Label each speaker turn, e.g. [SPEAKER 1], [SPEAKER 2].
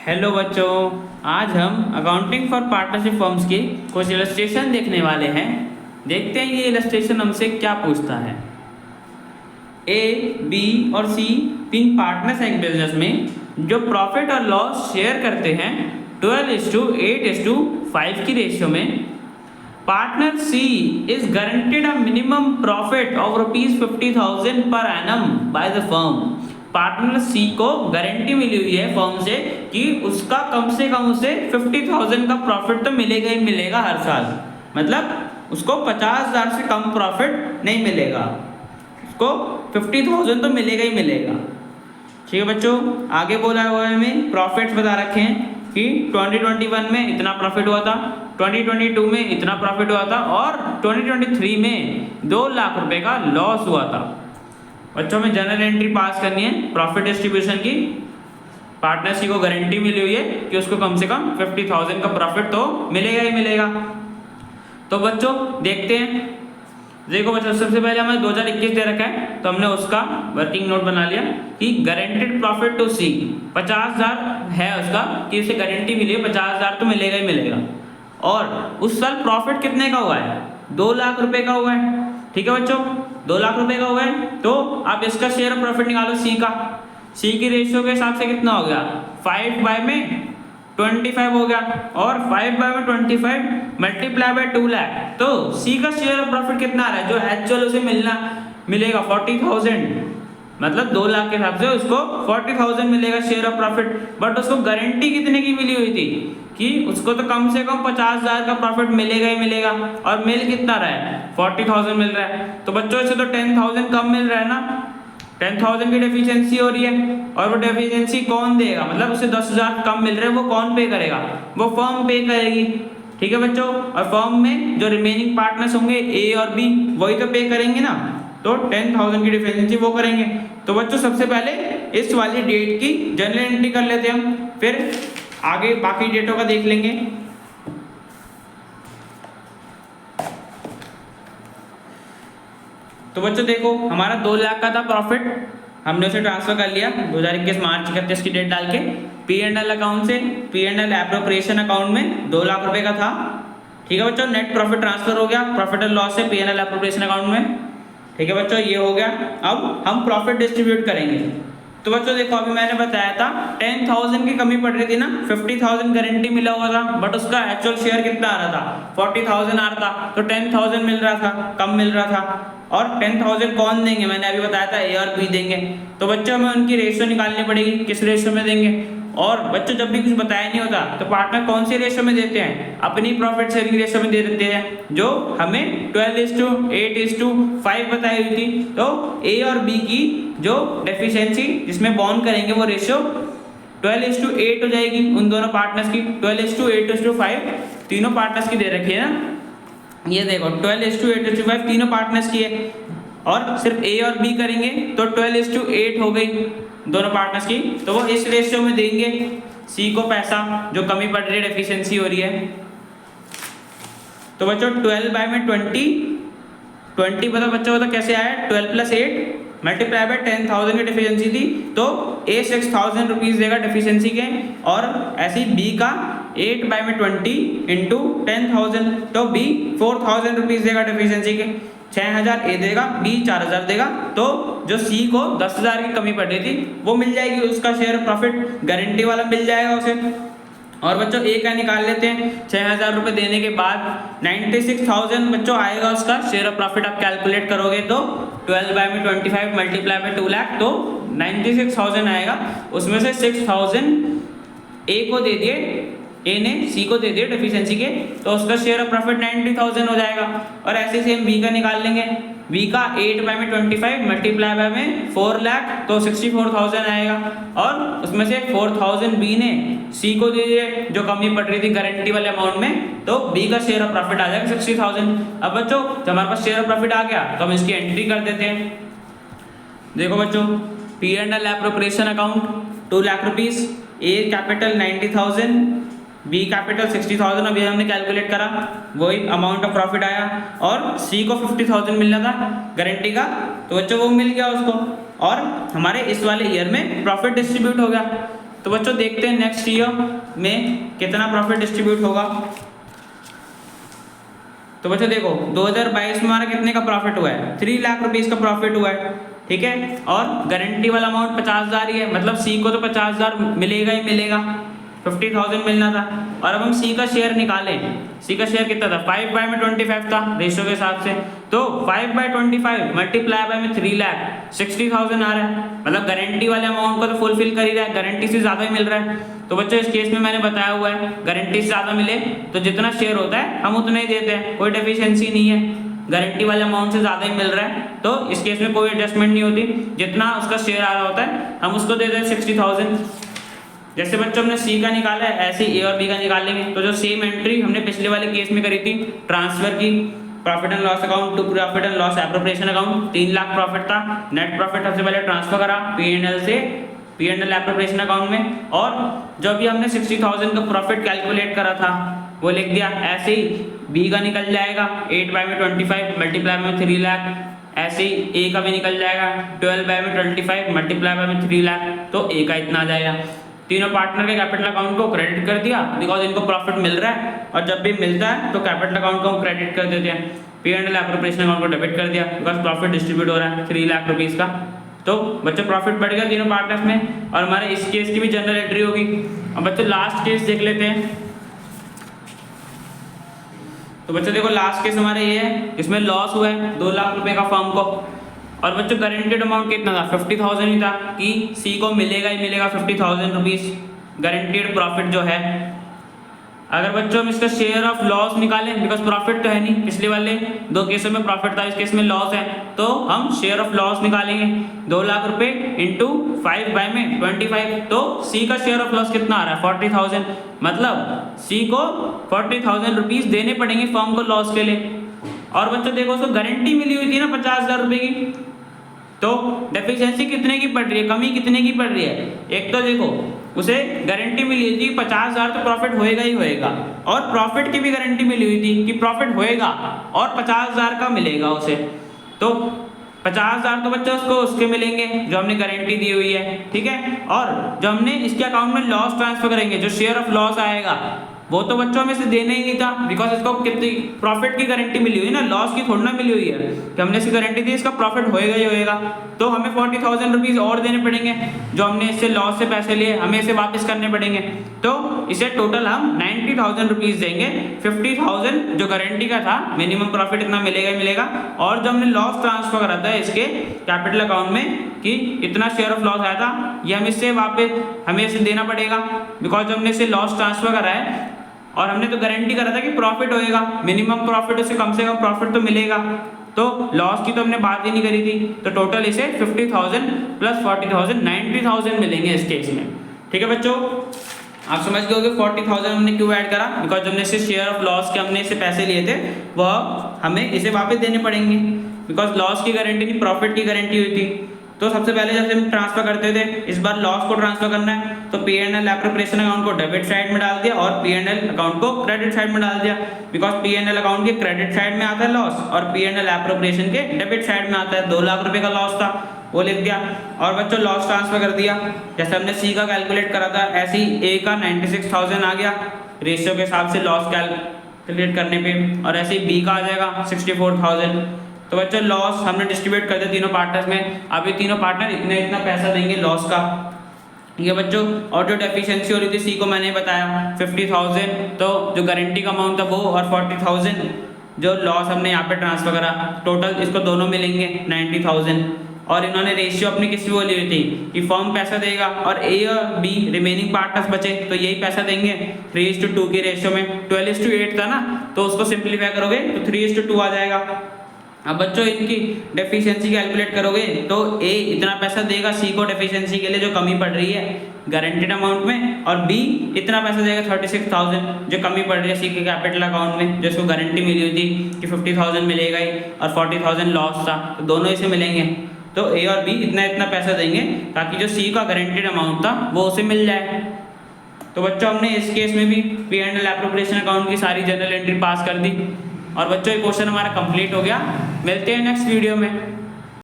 [SPEAKER 1] Hello बच्चों, आज हम अकाउंटिंग फॉर पार्टनरशिप फर्म्स के कुछ इलस्ट्रेशन देखने वाले हैं। देखते हैं ये इलस्ट्रेशन हमसे क्या पूछता है। ए, बी और सी तीन पार्टनर्स हैं एक बिजनेस में जो प्रॉफिट और लॉस शेयर करते हैं 12:8:5 की रेशियो में। Partner C is guaranteed a minimum profit of ₹50,000 per annum by the firm. Partner C को गारंटी मिली हुई है फर्म से कि उसका कम से कम उसे 50,000 का प्रॉफिट तो मिलेगा ही मिलेगा हर साल। मतलब उसको 50,000 से कम प्रॉफिट नहीं मिलेगा, उसको 50,000 तो मिलेगा ही मिलेगा। ठीक है बच्चों, आगे बोला हुआ है हमें प्रॉफिट्स बता रखे हैं कि 2021 में इतना प्रॉफिट हुआ था, 2022 में इतना प्रॉफिट हुआ था और 2023 में 2 लाख रुपए का लॉस हुआ था। बच्चों में जनरल एंट्री पास करनी है प्रॉफिट डिस्ट्रीब्यूशन की। पार्टनर सी को गारंटी मिली हुई है कि उसको कम से कम 50,000 का प्रॉफिट तो मिलेगा ही मिलेगा। तो बच्चों देखते हैं। देखो बच्चों, सबसे पहले हमें 2021 दे रखा है तो हमने उसका वर्किंग नोट बना लिया कि गारंटेड प्रॉफिट टू सी 50,000 है उसका, कि उसे गारंटी मिली है 50,000 तो मिलेगा ही मिलेगा। और उस साल प्रॉफिट कितने का हुआ है? 2 लाख रुपए का हुआ है। ठीक है बच्चों, 2 लाख रुपए का हुआ है तो आप इसका शेयर ऑफ प्रॉफिट निकालो सी का। सी की रेशियो के हिसाब से कितना हो गया? 5/25 हो गया और 5/25 मल्टीप्लाई बाय 2 लाख। तो सी का शेयर ऑफ प्रॉफिट कितना आ रहा है जो एक्चुअल उसे मिलेगा 40,000। मतलब 2 लाख के हिसाब से उसको 40,000 मिलेगा शेयर ऑफ प्रॉफिट। बट उसको गारंटी कितने की मिली हुई थी कि उसको तो कम से कम 50,000 का प्रॉफिट मिलेगा ही मिलेगा, और मिल कितना रहा है? 40,000 मिल रहा है। तो बच्चों इसे तो 10,000 कम मिल रहा है ना, 10,000 की डेफिशिएंसी हो रही है। और वो डेफिशिएंसी कौन देगा? मतलब उसे 10,000 कम मिल रहा है, वो कौन पे करेगा? वो फर्म पे करेगी। ठीक है बच्चों, और फर्म में जो रिमेनिंग पार्टनर्स होंगे ए और बी वही तो पे करेंगे ना, तो 10,000 की डेफिशिएंसी वो करेंगे। तो बच्चों सबसे पहले इस वाली डेट की जनरल एंट्री कर लेते हैं हम, फिर आगे बाकी डेटों का देख लेंगे। तो बच्चों देखो, हमारा 2 लाख का था प्रॉफिट, हमने उसे ट्रांसफर कर लिया 2021 मार्च 31 की डेट डाल के P&L अकाउंट से P&L एप्रोप्रिएशन अकाउंट में 2 लाख रुपए का था। ठीक है बच्चों, नेट प्रॉफिट ट्रांसफर हो गया प्रॉफिट एंड लॉस से P&L एप्रोप्रिएशन अकाउंट में। ठीक है बच्चों, ये हो गया। अब हम प्रॉफिट डिस्ट्रीब्यूट करेंगे। तो बच्चों देखो, अभी मैंने बताया था 10,000 की कमी पड़ रही थी ना, 50,000 गारंटी मिला हुआ था बट उसका एक्चुअल शेयर कितना आ रहा था? 40,000 आ रहा था। तो 10,000 मिल रहा था, कम मिल रहा था। और 10,000 कौन देंगे? मैंने अभी बताया था ए और बी देंगे। तो बच्चों हमें उनकी रेशियो निकालनी पड़ेगी, किस रेशियो में देंगे। और बच्चों जब भी कुछ बताया नहीं होता तो पार्टनर कौन सी रेशियो में देते हैं? अपनी प्रॉफिट शेयरिंग रेशियो में दे देते हैं, जो हमें 12:8:5 बताई हुई थी। तो ए और बी की जो डेफिशिएंसी जिसमें बॉन्ड करेंगे वो रेशियो 12:8 हो जाएगी उन दोनों पार्टनर्स की। 12:8:5 तीनों पार्टनर्स की दे रखी है ना, ये देखो 12:8:5 तीनों पार्टनर्स की है। और सिर्फ ए और बी करेंगे तो 12:8 हो गई दोनों पार्टनर्स की। तो वो इस रेशियो में देंगे सी को पैसा जो कमी पड़ रही है, डेफिशिएंसी हो रही है। तो बच्चों 12/20 पता बच्चों तो कैसे आया? 12 + 8 मल्टीप्लाई बाय 10,000 की डेफिशिएंसी थी तो ए 6,000 रुपीज देगा डेफिशिएंसी के, और ऐसे बी का 8/20 इंटू 10,000 तो बी 4,000 रुपीज देगा डेफिशिएंसी के। 6,000 ए देगा, बी 4,000 देगा। तो जो सी को 10,000 की कमी पड़ रही थी वो मिल जाएगी, उसका शेयर प्रॉफिट गारंटी वाला मिल जाएगा उसे। और बच्चों ए का निकाल लेते हैं। 6,000 रुपये देने के बाद 96,000 बच्चों आएगा उसका शेयर ऑफ प्रॉफिट। आप कैलकुलेट करोगे तो 12/25 मल्टीप्लाई बाय 2 लाख तो 96,000 आएगा। उसमें से 6,000 ए को दे दिए, ए ने सी को दे दिए डेफिशिएंसी के, तो उसका शेयर ऑफ प्रॉफिट 90,000 हो जाएगा। और ऐसे सेम बी का निकाल लेंगे। बी का 8/25 मल्टीप्लाई बाय में 4 लाख तो 64,000 आएगा। और उसमें से 4,000 बी ने सी को दे दिए जो कमी पड़ रही थी गारंटी वाले अमाउंट में, तो बी का शेयर ऑफ प्रॉफिट आ जाएगा 60,000। अब बच्चों जब हमारे पास शेयर ऑफ प्रॉफिट आ गया तो हम इसकी एंट्री कर देते हैं। देखो बच्चों, P&L appropriation account 2 lakh rupees, A capital 90,000, B capital 60,000 अभी हमने कैलकुलेट करा, वही अमाउंट ऑफ प्रॉफिट आया। और सी को 50,000 मिलना था गारंटी का, तो बच्चों वो मिल गया उसको। और हमारे इस वाले ईयर में प्रॉफिट डिस्ट्रीब्यूट हो गया। तो बच्चों देखते हैं नेक्स्ट ईयर में कितना प्रॉफिट डिस्ट्रीब्यूट होगा। तो बच्चों देखो 2022 में हमारा कितने का प्रॉफिट हुआ है, 3 लाख रुपीस का प्रॉफिट हुआ है, ठीक है। और गारंटी वाला अमाउंट 50,000 ही है, मतलब सी को तो 50,000 मिलेगा ही मिलेगा, 50,000 मिलना था। और अब हम सी का शेयर निकालें, सी का शेयर कितना था, 5/25 था रेशियो के हिसाब से। तो 5/25 मल्टीप्लाई बाय में 3 लाख 60,000 आ रहा है, मतलब गारंटी वाले अमाउंट को तो फुलफिल कर ही रहा है, गारंटी से ज़्यादा ही मिल रहा है। तो बच्चों इस केस में मैंने बताया हुआ है गारंटी से ज़्यादा मिले तो जितना शेयर होता है हम उतना ही देते हैं, कोई डेफिशिएंसी नहीं है, गारंटी वाले अमाउंट से ज़्यादा ही मिल रहा है तो इस केस में कोई एडजस्टमेंट नहीं होती, जितना उसका शेयर आ रहा होता है हम उसको देते हैं 60,000। जैसे बच्चों हमने सी का निकाला है ऐसे ए और बी का निकाल लेंगे। तो जो सेम एंट्री हमने पिछले वाले केस में करी थी ट्रांसफर की, profit and loss account to profit and loss appropriation account, 3 lakh profit था, नेट प्रॉफिट सबसे पहले ट्रांसफर करा P&L से P&L एप्रोप्रिएशन अकाउंट में, और जो भी हमने 60,000 का प्रॉफिट कैलकुलेट करा था वो लिख दिया। ऐसे ही बी का निकल जाएगा 8/25 मल्टीप्लाई में 3 लाख, ऐसे ही ए का भी निकल जाएगा 12/25 मल्टीप्लाई में 3 लाख, तो ए का इतना आ जाएगा। तीनों पार्टनर के कैपिटल अकाउंट को क्रेडिट कर दिया बिकॉज इनको प्रॉफिट मिल रहा है, और जब भी मिलता है तो कैपिटल अकाउंट को हम क्रेडिट कर देते हैं, P&L एप्रोप्रिएशन अकाउंट को डेबिट कर दिया बिकॉज प्रॉफिट डिस्ट्रीब्यूट हो रहा है 3 लाख रुपीस का। तो बच्चों प्रॉफिट बढ़ गया तीनों पार्टनर्स में, और हमारे इस केस की भी जनरल एंट्री होगी। अब बच्चों लास्ट केस देख लेते हैं। तो बच्चों देखो लास्ट केस हमारे ये है, इसमें लॉस हुआ है 2 लाख रुपए का फर्म को, और बच्चों गारंटेड अमाउंट कितना था, 50,000 ही था कि सी को मिलेगा ही मिलेगा 50,000 रुपीस गारंटेड प्रॉफिट जो है। अगर बच्चों हम इसका शेयर ऑफ लॉस निकालें, बिकॉज प्रॉफिट तो है नहीं, पिछले वाले 2 केसों में प्रॉफिट था, इस केस में लॉस है, तो हम शेयर ऑफ लॉस निकालेंगे 2 लाख रुपए इंटू 5/25, तो सी का शेयर ऑफ लॉस कितना आ रहा है 40,000, मतलब सी को 40,000 रुपीज देने पड़ेंगे फर्म को लॉस के लिए। और बच्चों देखो उसको गारंटी मिली हुई थी ना 50,000 रुपए की, तो डेफिशिएंसी कितने की पड़ रही है, कमी कितने की पड़ रही है। एक तो देखो उसे गारंटी मिली थी 50,000 तो प्रॉफिट होएगा ही होएगा, और प्रॉफिट की भी गारंटी मिली हुई थी कि प्रॉफिट होएगा और 50,000 का मिलेगा उसे। तो 50,000 तो बच्चों उसको उसके मिलेंगे जो हमने गारंटी दी हुई है, ठीक है। और जो हमने इसके अकाउंट में लॉस ट्रांसफर करेंगे, जो शेयर ऑफ लॉस आएगा वो तो बच्चों हमें से देना ही नहीं था बिकॉज इसको कितनी प्रॉफिट की गारंटी मिली हुई है ना, लॉस की थोड़ी ना मिली हुई है कि हमने इसकी गारंटी दी इसका प्रॉफिट होएगा ही होएगा। तो हमें 40,000 रुपीज और देने पड़ेंगे, जो हमने इससे लॉस से पैसे लिए हमें इसे वापस करने पड़ेंगे, तो इसे टोटल हम 90,000 रुपीज देंगे। 50,000 जो गारंटी का था, मिनिमम प्रॉफिट इतना मिलेगा ही मिलेगा, और जो हमने लॉस ट्रांसफर करा था इसके कैपिटल अकाउंट में कि इतना शेयर ऑफ लॉस आया था, ये हम इससे वापस हमें इसे देना पड़ेगा बिकॉज हमने इसे लॉस ट्रांसफर करा है, और हमने तो गारंटी करा था कि प्रॉफिट होएगा, मिनिमम प्रॉफिट उसे कम से कम प्रॉफिट तो मिलेगा, तो लॉस की तो हमने बात ही नहीं करी थी। तो टोटल इसे 50,000 प्लस 40,000 90,000 मिलेंगे इस केस में, ठीक है बच्चों। आप समझ गए होंगे 40,000 हमने क्यों ऐड करा, बिकॉज हमने इसे शेयर ऑफ लॉस के हमने इसे पैसे लिए थे वह हमें इसे वापस देने पड़ेंगे बिकॉज लॉस की गारंटी नहीं प्रॉफिट की गारंटी हुई थी। तो सबसे पहले जब हम ट्रांसफर करते थे, इस बार लॉस को ट्रांसफर करना है तो P&L एप्रोप्रिएशन अकाउंट को डेबिट साइड में डाल दिया और P&L अकाउंट को क्रेडिट साइड में डाल दिया बिकॉज P&L अकाउंट के क्रेडिट साइड में आता है लॉस और P&L एप्रोप्रिएशन के डेबिट साइड में आता है। 2 लाख रुपए का लॉस था वो लिख दिया, और बच्चों लॉस ट्रांसफर कर दिया। जैसे हमने सी का कैलकुलेट करा था ऐसे ही ए का 96,000 आ गया रेशियो के हिसाब से लॉस कैलकुलेट करने पे, और ऐसे ही बी का आ जाएगा 64,000। तो बच्चों लॉस हमने डिस्ट्रीब्यूट कर दिया तीनों पार्टनर्स में, अभी तीनों पार्टनर इतना इतना पैसा देंगे लॉस का, ठीक है बच्चों। और जो डेफिशिएंसी हो रही थी सी को मैंने बताया 50,000, तो जो गारंटी का अमाउंट था वो, और 40,000 जो लॉस हमने यहाँ पे ट्रांसफर करा, टोटल इसको दोनों मिलेंगे 90,000। और इन्होंने रेशियो अपनी किसकी बोली हुई थी कि फर्म पैसा देगा और ए और बी रिमेनिंग पार्टनर्स बचे तो यही पैसा देंगे 3:2 के रेशियो में। 12:8 था ना, तो उसको सिंप्लीफाई करोगे तो 3:2 आ जाएगा। अब बच्चों इनकी डेफिशिएंसी कैलकुलेट करोगे तो ए इतना पैसा देगा सी को डेफिशिएंसी के लिए जो कमी पड़ रही है गारंटेड अमाउंट में, और बी इतना पैसा देगा 36,000 जो कमी पड़ रही है सी के कैपिटल अकाउंट में, जो इसको गारंटी मिली हुई थी कि 50,000 मिलेगा ही और 40,000 लॉस था, तो दोनों इसे मिलेंगे। तो ए और बी इतना इतना पैसा देंगे ताकि जो सी का गारंटेड अमाउंट था वो उसे मिल जाए। तो बच्चों हमने इस केस में भी P&L एप्रोप्रिएशन अकाउंट की सारी जनरल एंट्री पास कर दी, और बच्चों ये क्वेश्चन हमारा कंप्लीट हो गया। मिलते हैं नेक्स्ट वीडियो में।